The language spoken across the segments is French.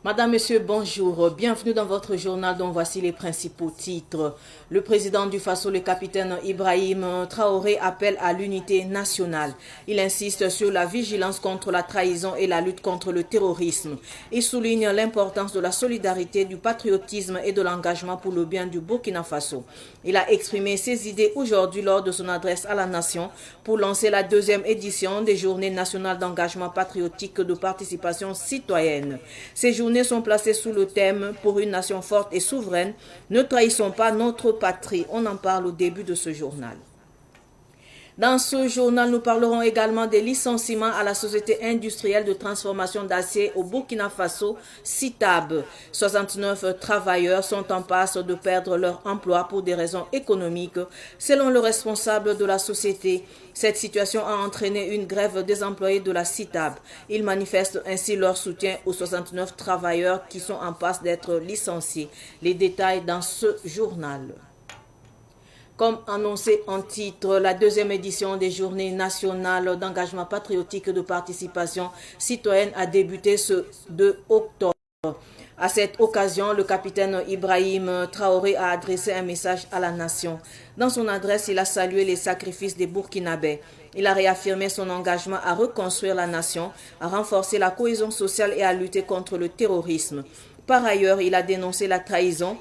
Madame, Monsieur, bonjour. Bienvenue dans votre journal dont voici les principaux titres. Le président du Faso, le capitaine Ibrahim Traoré, appelle à l'unité nationale. Il insiste sur la vigilance contre la trahison et la lutte contre le terrorisme. Il souligne l'importance de la solidarité, du patriotisme et de l'engagement pour le bien du Burkina Faso. Il a exprimé ses idées aujourd'hui lors de son adresse à la nation pour lancer la deuxième édition des Journées nationales d'engagement patriotique de participation citoyenne. Ces journées sont placées sous le thème « Pour une nation forte et souveraine, ne trahissons pas notre patrie ». On en parle au début de ce journal. Dans ce journal, nous parlerons également des licenciements à la Société industrielle de transformation d'acier au Burkina Faso, CITAB. 69 travailleurs sont en passe de perdre leur emploi pour des raisons économiques, selon le responsable de la société. Cette situation a entraîné une grève des employés de la CITAB. Ils manifestent ainsi leur soutien aux 69 travailleurs qui sont en passe d'être licenciés. Les détails dans ce journal. Comme annoncé en titre, la deuxième édition des Journées nationales d'engagement patriotique de participation citoyenne a débuté ce 2 octobre. À cette occasion, le capitaine Ibrahim Traoré a adressé un message à la nation. Dans son adresse, il a salué les sacrifices des Burkinabés. Il a réaffirmé son engagement à reconstruire la nation, à renforcer la cohésion sociale et à lutter contre le terrorisme. Par ailleurs, il a dénoncé la trahison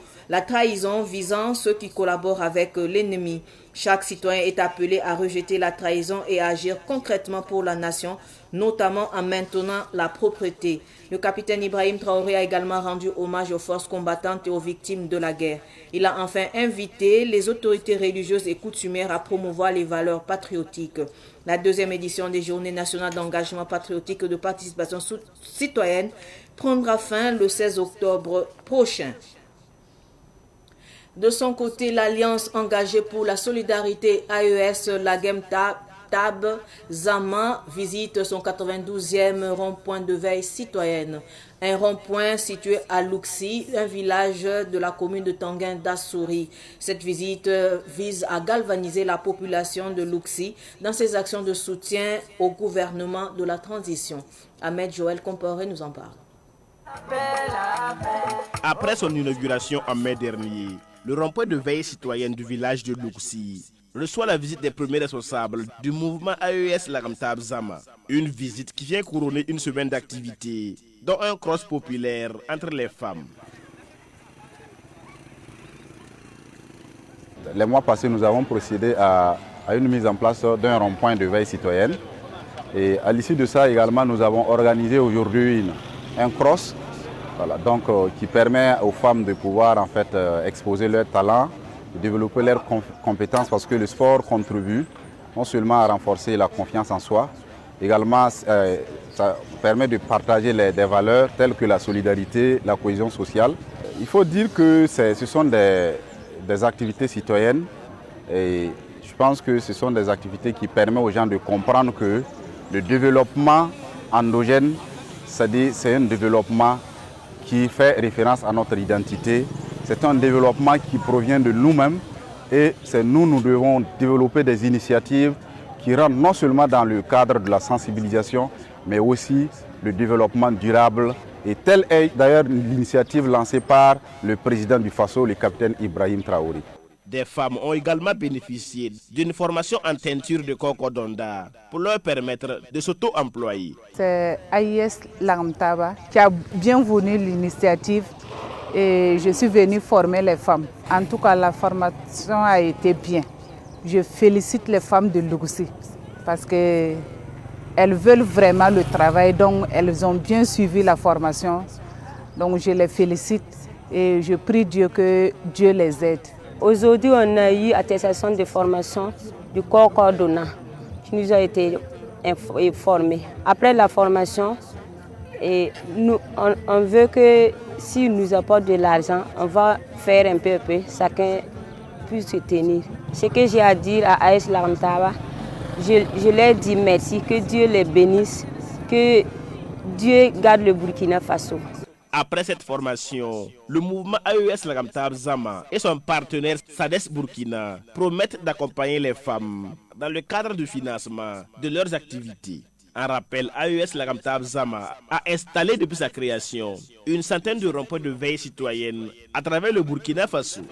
visant ceux qui collaborent avec l'ennemi. Chaque citoyen est appelé à rejeter la trahison et à agir concrètement pour la nation, notamment en maintenant la propreté. Le capitaine Ibrahim Traoré a également rendu hommage aux forces combattantes et aux victimes de la guerre. Il a enfin invité les autorités religieuses et coutumières à promouvoir les valeurs patriotiques. La deuxième édition des Journées nationales d'engagement patriotique de participation citoyenne prendra fin le 16 octobre prochain. De son côté, l'Alliance engagée pour la solidarité AES Lagem Tab Zama visite son 92e rond-point de veille citoyenne. Un rond-point situé à Luxi, un village de la commune de Tanguin d'Assouri. Cette visite vise à galvaniser la population de Luxi dans ses actions de soutien au gouvernement de la transition. Ahmed Joël Comporé nous en parle. Après son inauguration en mai dernier, le rond-point de veille citoyenne du village de Luxi reçoit la visite des premiers responsables du mouvement AES Lagem Tab Zama. Une visite qui vient couronner une semaine d'activité, dont un cross populaire entre les femmes. Les mois passés, nous avons procédé à une mise en place d'un rond-point de veille citoyenne. Et à l'issue de ça également, nous avons organisé aujourd'hui un cross, qui permet aux femmes de pouvoir exposer leur talent, de développer leurs compétences, parce que le sport contribue non seulement à renforcer la confiance en soi, également ça permet de partager des valeurs telles que la solidarité, la cohésion sociale. Il faut dire que ce sont des activités citoyennes et je pense que ce sont des activités qui permettent aux gens de comprendre que le développement endogène, c'est un développement qui fait référence à notre identité. C'est un développement qui provient de nous-mêmes et nous devons développer des initiatives qui rentrent non seulement dans le cadre de la sensibilisation, mais aussi le développement durable. Et telle est d'ailleurs l'initiative lancée par le président du Faso, le capitaine Ibrahim Traoré. Des femmes ont également bénéficié d'une formation en teinture de cocodonda pour leur permettre de s'auto-employer. C'est AIS Lagem Tab qui a bien voulu l'initiative et je suis venue former les femmes. En tout cas, la formation a été bien. Je félicite les femmes de Luxi parce qu'elles veulent vraiment le travail, donc elles ont bien suivi la formation. Donc je les félicite et je prie Dieu que Dieu les aide. Aujourd'hui, on a eu attestation de formation du corps coordonnant qui nous a été formés. Après la formation, on veut que s'ils nous apportent de l'argent, on va faire un peu, chacun puisse se tenir. Ce que j'ai à dire à AES Lagem Tab, je leur dis merci, que Dieu les bénisse, que Dieu garde le Burkina Faso. Après cette formation, le mouvement AES Lagem Tab Zama et son partenaire SADES Burkina promettent d'accompagner les femmes dans le cadre du financement de leurs activités. En rappel, AES Laramtab Zama a installé depuis sa création une centaine de ronds-points de veille citoyenne à travers le Burkina Faso.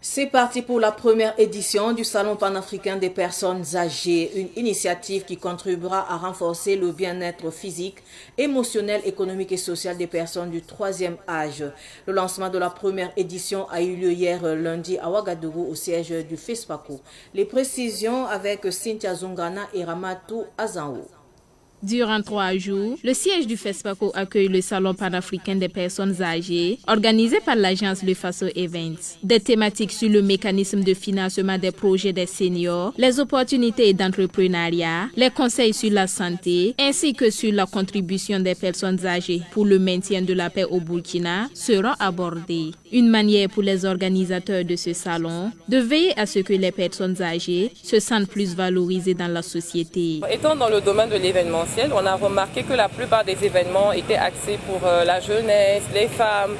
C'est parti pour la première édition du Salon panafricain des personnes âgées, une initiative qui contribuera à renforcer le bien-être physique, émotionnel, économique et social des personnes du troisième âge. Le lancement de la première édition a eu lieu hier lundi à Ouagadougou au siège du FESPACO. Les précisions avec Cynthia Zungana et Ramatou Azanwo. Durant 3 jours, le siège du FESPACO accueille le Salon panafricain des personnes âgées, organisé par l'agence Le Faso Events. Des thématiques sur le mécanisme de financement des projets des seniors, les opportunités d'entrepreneuriat, les conseils sur la santé, ainsi que sur la contribution des personnes âgées pour le maintien de la paix au Burkina seront abordées. Une manière pour les organisateurs de ce salon de veiller à ce que les personnes âgées se sentent plus valorisées dans la société. Étant dans le domaine de l'événement, on a remarqué que la plupart des événements étaient axés pour la jeunesse, les femmes,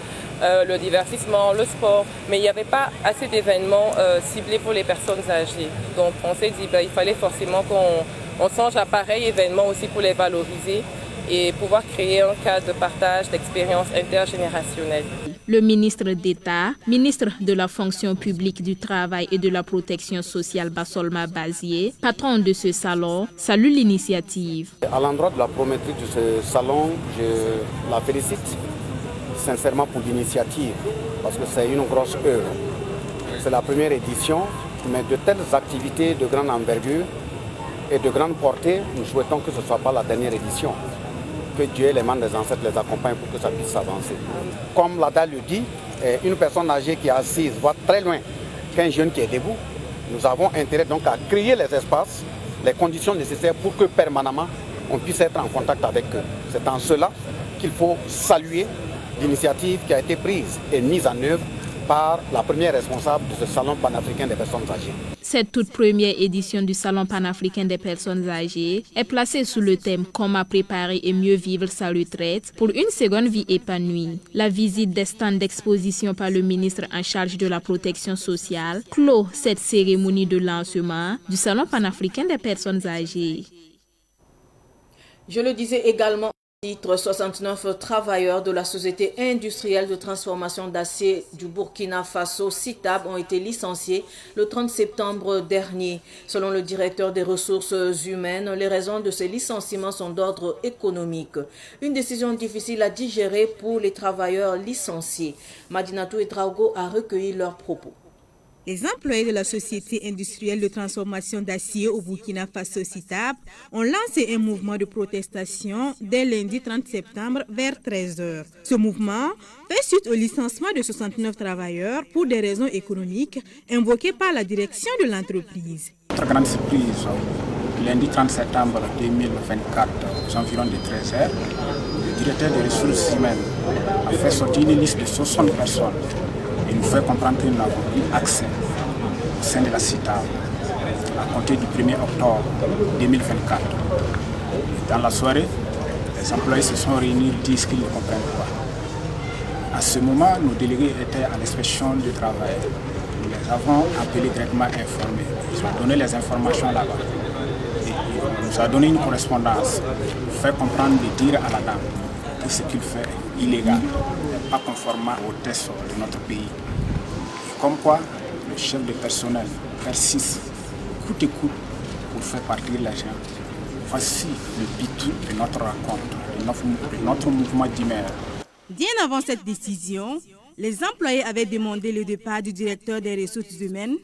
le divertissement, le sport, mais il n'y avait pas assez d'événements ciblés pour les personnes âgées. Donc on s'est dit qu'il fallait forcément qu'on songe à pareil événement aussi pour les valoriser et pouvoir créer un cadre de partage d'expériences intergénérationnelles. Le ministre d'État, ministre de la fonction publique du travail et de la protection sociale Bassolma Bazié, patron de ce salon, salue l'initiative. À l'endroit de la promotrice de ce salon, je la félicite sincèrement pour l'initiative, parce que c'est une grosse œuvre. C'est la première édition, mais de telles activités de grande envergure et de grande portée, nous souhaitons que ce ne soit pas la dernière édition. Que Dieu et les membres des ancêtres les accompagnent pour que ça puisse s'avancer. Comme l'ADA le dit, une personne âgée qui est assise voit très loin qu'un jeune qui est debout. Nous avons intérêt donc à créer les espaces, les conditions nécessaires pour que permanemment on puisse être en contact avec eux. C'est en cela qu'il faut saluer l'initiative qui a été prise et mise en œuvre par la première responsable de ce Salon panafricain des personnes âgées. Cette toute première édition du Salon panafricain des personnes âgées est placée sous le thème « Comment préparer et mieux vivre sa retraite pour une seconde vie épanouie ». La visite des stands d'exposition par le ministre en charge de la protection sociale clôt cette cérémonie de lancement du Salon panafricain des personnes âgées. Je le disais également. 69 travailleurs de la Société industrielle de transformation d'acier du Burkina Faso, CITAB, ont été licenciés le 30 septembre dernier. Selon le directeur des ressources humaines, les raisons de ces licenciements sont d'ordre économique. Une décision difficile à digérer pour les travailleurs licenciés. Madinatou et Traogo a recueilli leurs propos. Les employés de la Société industrielle de transformation d'acier au Burkina Faso, CITAB, ont lancé un mouvement de protestation dès lundi 30 septembre vers 13h. Ce mouvement fait suite au licenciement de 69 travailleurs pour des raisons économiques invoquées par la direction de l'entreprise. Notre grande surprise, lundi 30 septembre 2024, aux environs de 13h, le directeur des ressources humaines a fait sortir une liste de 60 personnes. Et nous fait comprendre que nous n'avons plus accès au sein de la CITAB à compter du 1er octobre 2024. Dans la soirée, les employés se sont réunis et disent qu'ils ne comprennent pas. À ce moment, nos délégués étaient à l'inspection du travail. Nous les avons appelés directement informés. Ils ont donné les informations là-bas. Et il nous a donné une correspondance pour faire comprendre et dire à la dame que ce qu'il fait est illégal, pas conforme aux tests de notre pays. Et comme quoi, le chef de personnel persiste coûte et coûte pour faire partir les gens. Voici le but de notre rencontre, de notre mouvement d'humeur. Bien avant cette décision, les employés avaient demandé le départ du directeur des ressources humaines,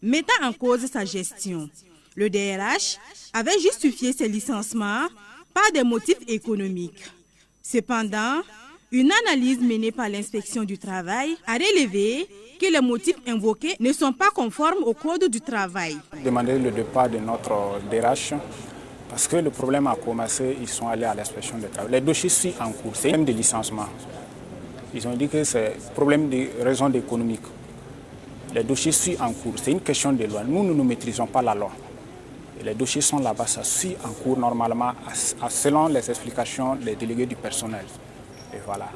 mettant en cause sa gestion. Le DRH avait justifié ces licenciements par des motifs économiques. Cependant, une analyse menée par l'inspection du travail a relevé que les motifs invoqués ne sont pas conformes au code du travail. Demander le départ de notre DRH parce que le problème a commencé, ils sont allés à l'inspection du travail. Les dossiers sont en cours, c'est même des licenciements. Ils ont dit que c'est un problème de raisons économiques. Les dossiers sont en cours, c'est une question de loi. Nous ne maîtrisons pas la loi. Et les dossiers sont là-bas, ça suit en cours normalement selon les explications des délégués du personnel. Et voilà.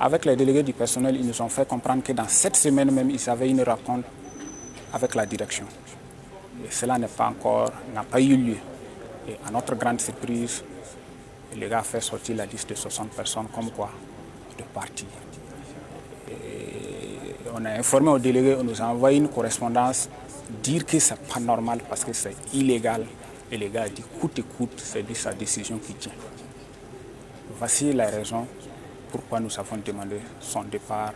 Avec les délégués du personnel, ils nous ont fait comprendre que dans cette semaine même, ils avaient une rencontre avec la direction. Et cela n'a pas eu lieu. Et à notre grande surprise, le gars a fait sortir la liste de 60 personnes comme quoi de partir. On a informé au délégué, on nous a envoyé une correspondance, dire que ce n'est pas normal parce que c'est illégal. Et le gars a dit, coûte et coûte, c'est sa décision qui tient. Voici la raison pourquoi nous avons demandé son départ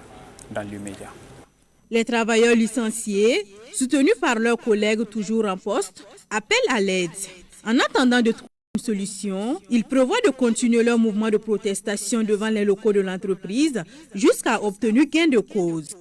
dans l'immédiat. Les travailleurs licenciés, soutenus par leurs collègues toujours en poste, appellent à l'aide. En attendant de trouver une solution, ils prévoient de continuer leur mouvement de protestation devant les locaux de l'entreprise jusqu'à obtenir gain de cause.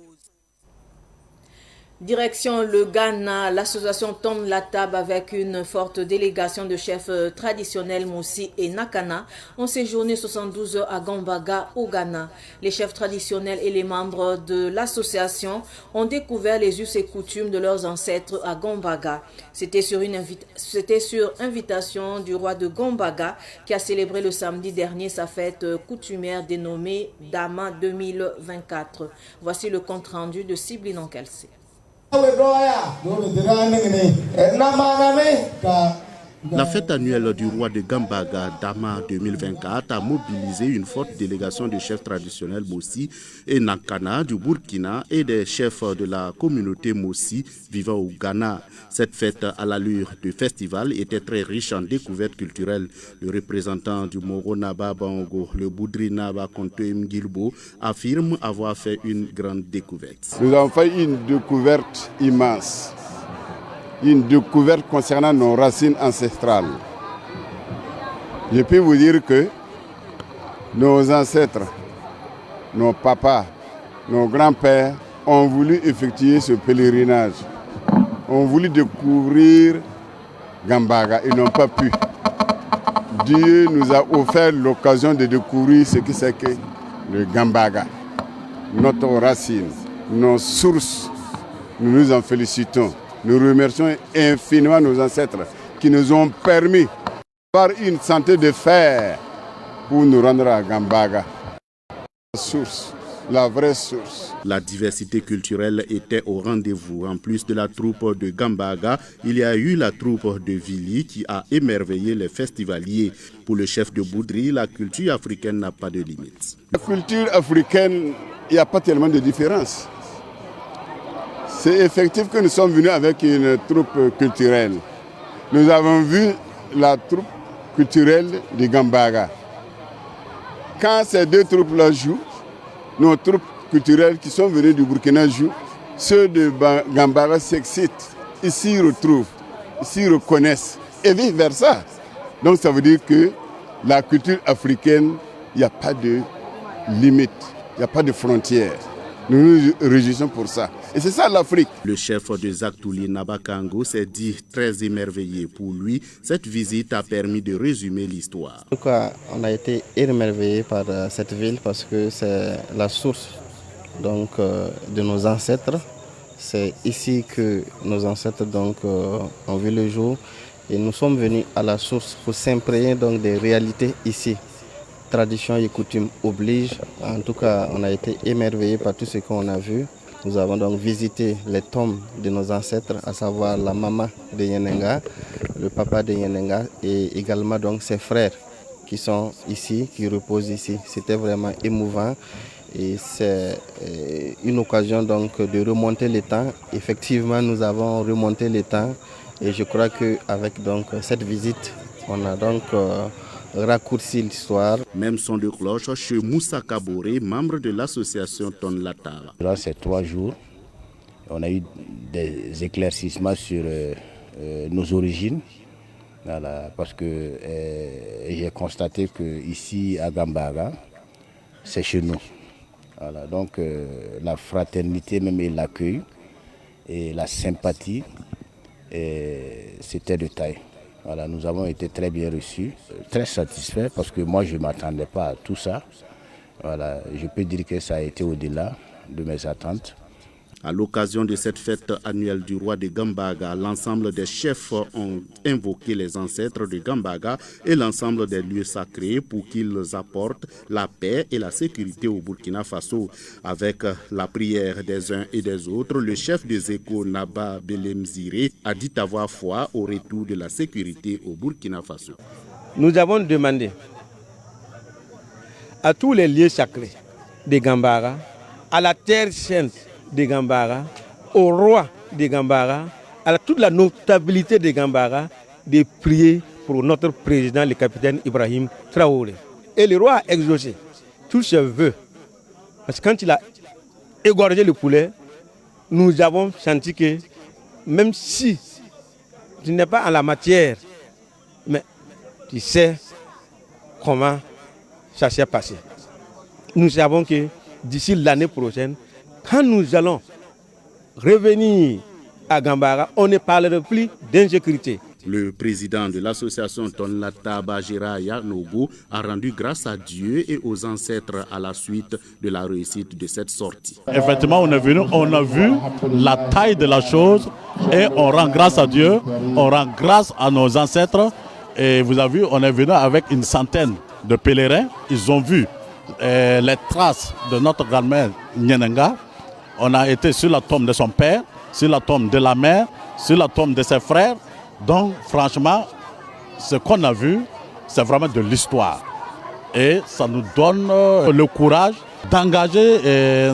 Direction le Ghana, l'association tombe la table avec une forte délégation de chefs traditionnels Moussi et Nakana ont séjourné 72 heures à Gambaga au Ghana. Les chefs traditionnels et les membres de l'association ont découvert les us et coutumes de leurs ancêtres à Gambaga. C'était sur invitation du roi de Gambaga qui a célébré le samedi dernier sa fête coutumière dénommée Dama 2024. Voici le compte rendu de Siblin Kelsey. La fête annuelle du roi de Gambaga, Dama 2024, a mobilisé une forte délégation de chefs traditionnels Moussi et Nakana du Burkina et des chefs de la communauté Moussi vivant au Ghana. Cette fête à l'allure de festival était très riche en découvertes culturelles. Le représentant du Moro Naba Bango, le Boudri Naba Kontoim Gilbo, affirme avoir fait une grande découverte. Nous avons fait une découverte immense. Une découverte concernant nos racines ancestrales. Je peux vous dire que nos ancêtres, nos papas, nos grands-pères ont voulu effectuer ce pèlerinage, ont voulu découvrir Gambaga, ils n'ont pas pu. Dieu nous a offert l'occasion de découvrir ce que c'est que le Gambaga, notre racine, nos sources. Nous nous en félicitons. Nous remercions infiniment nos ancêtres qui nous ont permis d'avoir une santé de fer pour nous rendre à Gambaga. La source, la vraie source. La diversité culturelle était au rendez-vous. En plus de la troupe de Gambaga, il y a eu la troupe de Vili qui a émerveillé les festivaliers. Pour le chef de Boudri, la culture africaine n'a pas de limite. La culture africaine, il n'y a pas tellement de différence. C'est effectif que nous sommes venus avec une troupe culturelle. Nous avons vu la troupe culturelle de Gambaga. Quand ces deux troupes-là jouent, nos troupes culturelles qui sont venues du Burkina jouent, ceux de Gambaga s'excitent, ils s'y retrouvent, ils s'y reconnaissent et vice-versa. Donc ça veut dire que la culture africaine, il n'y a pas de limite, il n'y a pas de frontières. Nous nous réjouissons pour ça. Et c'est ça l'Afrique. Le chef de Zaktouli Nabakango s'est dit très émerveillé. Pour lui, cette visite a permis de résumer l'histoire. En tout cas, on a été émerveillé par cette ville parce que c'est la source donc, de nos ancêtres. C'est ici que nos ancêtres donc, ont vu le jour. Et nous sommes venus à la source pour s'imprégner donc, des réalités ici. Tradition et coutume oblige. En tout cas, on a été émerveillés par tout ce qu'on a vu. Nous avons donc visité les tombes de nos ancêtres, à savoir la maman de Yenenga, le papa de Yenenga et également donc ses frères qui sont ici, qui reposent ici. C'était vraiment émouvant et c'est une occasion donc de remonter le temps. Effectivement, nous avons remonté le temps et je crois qu'avec donc cette visite, on a donc raccourci l'histoire. Même son de cloche chez Moussa Kaboré, membre de l'association Ton Latara. Durant ces 3 jours, on a eu des éclaircissements sur nos origines. Voilà, parce que j'ai constaté qu'ici à Gambaga, c'est chez nous. Voilà, donc la fraternité même et l'accueil et la sympathie, c'était de taille. Voilà, nous avons été très bien reçus, très satisfaits parce que moi je ne m'attendais pas à tout ça. Voilà, je peux dire que ça a été au-delà de mes attentes. À l'occasion de cette fête annuelle du roi de Gambaga, l'ensemble des chefs ont invoqué les ancêtres de Gambaga et l'ensemble des lieux sacrés pour qu'ils apportent la paix et la sécurité au Burkina Faso. Avec la prière des uns et des autres, le chef des échos Naba Belemzire a dit avoir foi au retour de la sécurité au Burkina Faso. Nous avons demandé à tous les lieux sacrés de Gambara, à la terre sainte de Gambara, au roi de Gambara, à toute la notabilité de Gambara, de prier pour notre président, le capitaine Ibrahim Traoré. Et le roi a exaucé tous ses vœux. Parce que quand il a égorgé le poulet, nous avons senti que même si tu n'es pas en la matière, mais tu sais comment ça s'est passé. Nous savons que d'ici l'année prochaine, quand nous allons revenir à Gambara, on ne parlera plus d'insécurité. Le président de l'association Tonlata Bajira Yanobo a rendu grâce à Dieu et aux ancêtres à la suite de la réussite de cette sortie. Effectivement, on est venu, on a vu la taille de la chose et on rend grâce à Dieu, on rend grâce à nos ancêtres. Et vous avez vu, on est venu avec une centaine de pèlerins. Ils ont vu les traces de notre grand-mère Nyenenga. On a été sur la tombe de son père, sur la tombe de la mère, sur la tombe de ses frères. Donc franchement, ce qu'on a vu, c'est vraiment de l'histoire. Et ça nous donne le courage d'engager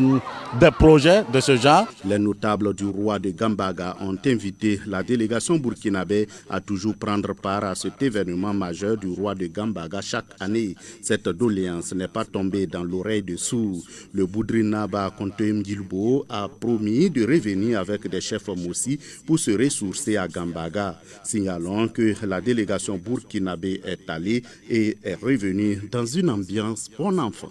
des projets de ce genre. Les notables du roi de Gambaga ont invité la délégation burkinabé à toujours prendre part à cet événement majeur du roi de Gambaga chaque année. Cette doléance n'est pas tombée dans l'oreille de sourds. Le Boudrinaba Kontoum Gilbo a promis de revenir avec des chefs Moussi pour se ressourcer à Gambaga. Signalons que la délégation burkinabé est allée et est revenue dans une ambiance bon enfant.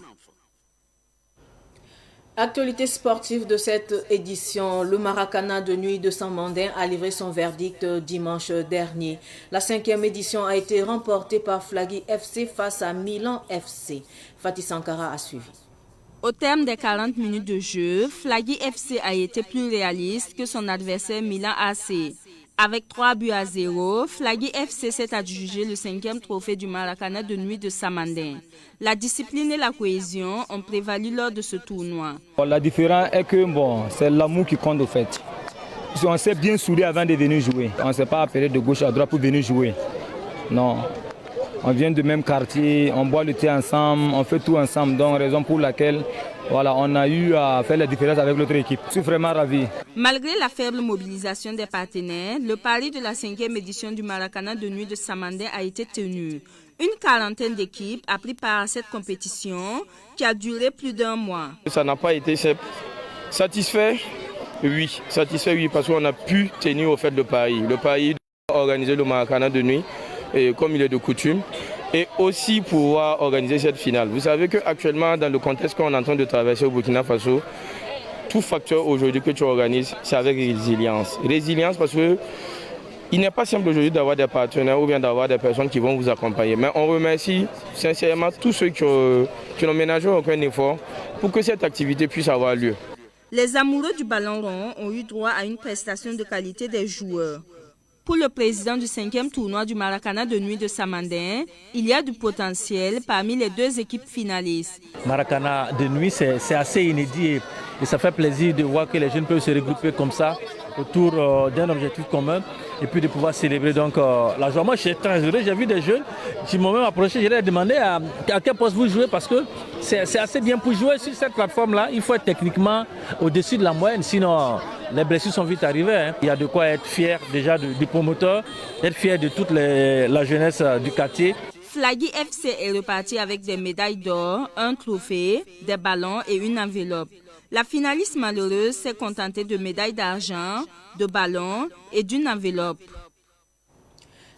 Actualité sportive de cette édition, le Maracana de nuit de Saint-Mandin a livré son verdict dimanche dernier. La 5e édition a été remportée par Flagui FC face à Milan FC. Fatih Sankara a suivi. Au terme des 40 minutes de jeu, Flagui FC a été plus réaliste que son adversaire Milan AC. Avec 3-0, Flagui FC s'est adjugé le 5e trophée du Maracana de nuit de Saint-Mandin. La discipline et la cohésion ont prévalu lors de ce tournoi. La différence est que c'est l'amour qui compte au fait. On s'est bien soudé avant de venir jouer. On ne s'est pas appelé de gauche à droite pour venir jouer. Non. On vient du même quartier, on boit le thé ensemble, on fait tout ensemble. Donc raison pour laquelle on a eu à faire la différence avec l'autre équipe. Je suis vraiment ravi. Malgré la faible mobilisation des partenaires, le pari de la 5e édition du Maracana de nuit de Saint-Mandin a été tenu. Une quarantaine d'équipes a pris part à cette compétition qui a duré plus d'1 mois. Ça n'a pas été satisfait, oui, parce qu'on a pu tenir au fait le pari. Le pari d'organiser le Maracana de nuit, et comme il est de coutume, et aussi pouvoir organiser cette finale. Vous savez qu'actuellement, dans le contexte qu'on est en train de traverser au Burkina Faso, tout facteur aujourd'hui que tu organises, c'est avec résilience. Résilience parce que il n'est pas simple aujourd'hui d'avoir des partenaires ou bien d'avoir des personnes qui vont vous accompagner. Mais on remercie sincèrement tous ceux qui n'ont ménagé aucun effort pour que cette activité puisse avoir lieu. Les amoureux du ballon rond ont eu droit à une prestation de qualité des joueurs. Pour le président du 5e tournoi du Maracana de nuit de Saint-Mandin, il y a du potentiel parmi les 2 équipes finalistes. Maracana de nuit, c'est assez inédit et ça fait plaisir de voir que les jeunes peuvent se regrouper comme ça autour d'un objectif commun et puis de pouvoir célébrer donc la joie. Moi, je suis très heureux. J'ai vu des jeunes qui m'ont même approché. Je leur ai demandé à quel poste vous jouez parce que c'est assez bien pour jouer sur cette plateforme-là. Il faut être techniquement au-dessus de la moyenne, sinon les blessures sont vite arrivées. Il y a de quoi être fier déjà du promoteur, être fier de toute la jeunesse du quartier. Flagui FC est reparti avec des médailles d'or, un trophée, des ballons et une enveloppe. La finaliste malheureuse s'est contentée de médailles d'argent, de ballons et d'une enveloppe.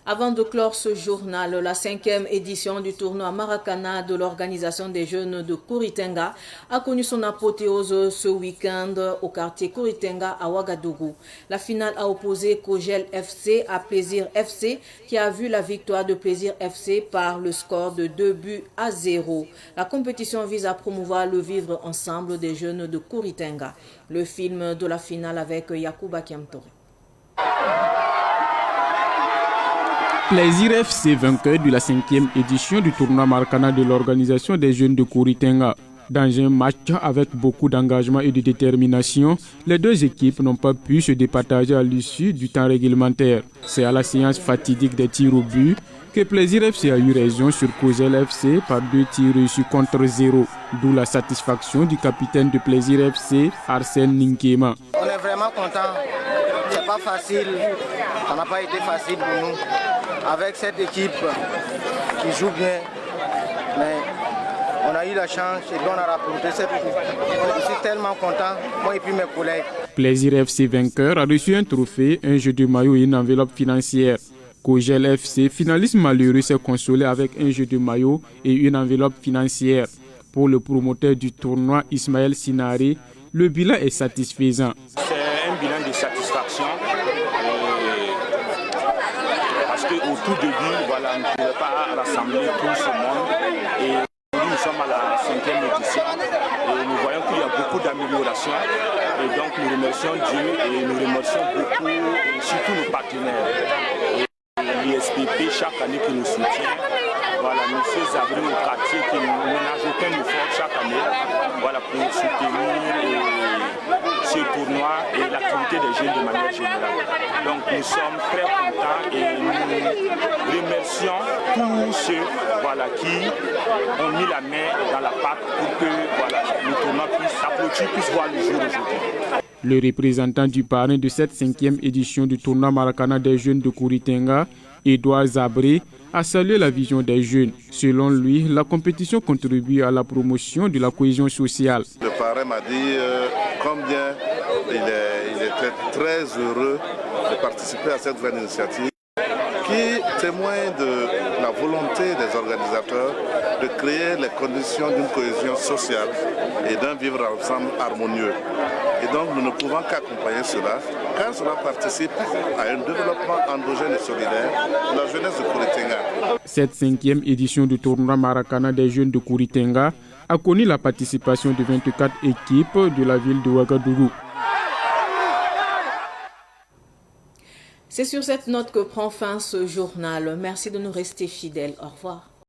Avant de clore ce journal, la 5e édition du tournoi Maracana de l'Organisation des Jeunes de Kouritenga a connu son apothéose ce week-end au quartier Kouritenga à Ouagadougou. La finale a opposé Kogel FC à Plaisir FC qui a vu la victoire de Plaisir FC par le score de 2-0. La compétition vise à promouvoir le vivre ensemble des jeunes de Kouritenga. Le film de la finale avec Yacouba Kiamtore. Plaisir FC, vainqueur de la 5e édition du tournoi Maracana de l'Organisation des Jeunes de Kouritenga. Dans un match avec beaucoup d'engagement et de détermination, les deux équipes n'ont pas pu se départager à l'issue du temps réglementaire. C'est à la séance fatidique des tirs au but que Plaisir FC a eu raison sur Kogel FC par 2 tirs reçus contre 0, d'où la satisfaction du capitaine de Plaisir FC, Arsène Ninkema. On est vraiment content, c'est pas facile, ça n'a pas été facile pour nous. Avec cette équipe qui joue bien, mais on a eu la chance et on a rapporté cette équipe. Je suis tellement content, moi et puis mes collègues. Plaisir FC vainqueur a reçu un trophée, un jeu de maillot et une enveloppe financière. Kogel FC, finaliste malheureux, s'est consolé avec un jeu de maillot et une enveloppe financière. Pour le promoteur du tournoi, Ismaël Sinari, le bilan est satisfaisant. C'est un bilan de satisfaction. Au tout début, voilà, on ne pouvait pas rassembler tout ce monde. Et aujourd'hui, nous sommes à la 5e édition. Et nous voyons qu'il y a beaucoup d'améliorations. Et donc, nous remercions Dieu et nous remercions beaucoup, surtout nos partenaires. L'ISPP, chaque année, qui nous soutient. Voilà, M. Zabri au quartier qui ne ménage aucun effort chaque année. Voilà, pour soutenir ce tournoi et l'activité des jeunes de manière générale. Donc nous sommes très contents et nous remercions tous ceux qui ont mis la main dans la pâte pour que le tournoi puisse voir le jour aujourd'hui. Le représentant du parrain de cette 5e édition du tournoi Maracana des jeunes de Kouritenga, Edouard Zabré, a salué la vision des jeunes. Selon lui, la compétition contribue à la promotion de la cohésion sociale. Le parrain m'a dit combien il était très heureux de participer à cette grande initiative qui témoigne de la volonté des organisateurs de créer les conditions d'une cohésion sociale et d'un vivre ensemble harmonieux. Et donc nous ne pouvons qu'accompagner cela, car cela participe à un développement endogène et solidaire de la jeunesse de Kouritenga. Cette 5e édition du tournoi Maracana des jeunes de Kouritenga a connu la participation de 24 équipes de la ville de Ouagadougou. C'est sur cette note que prend fin ce journal. Merci de nous rester fidèles. Au revoir.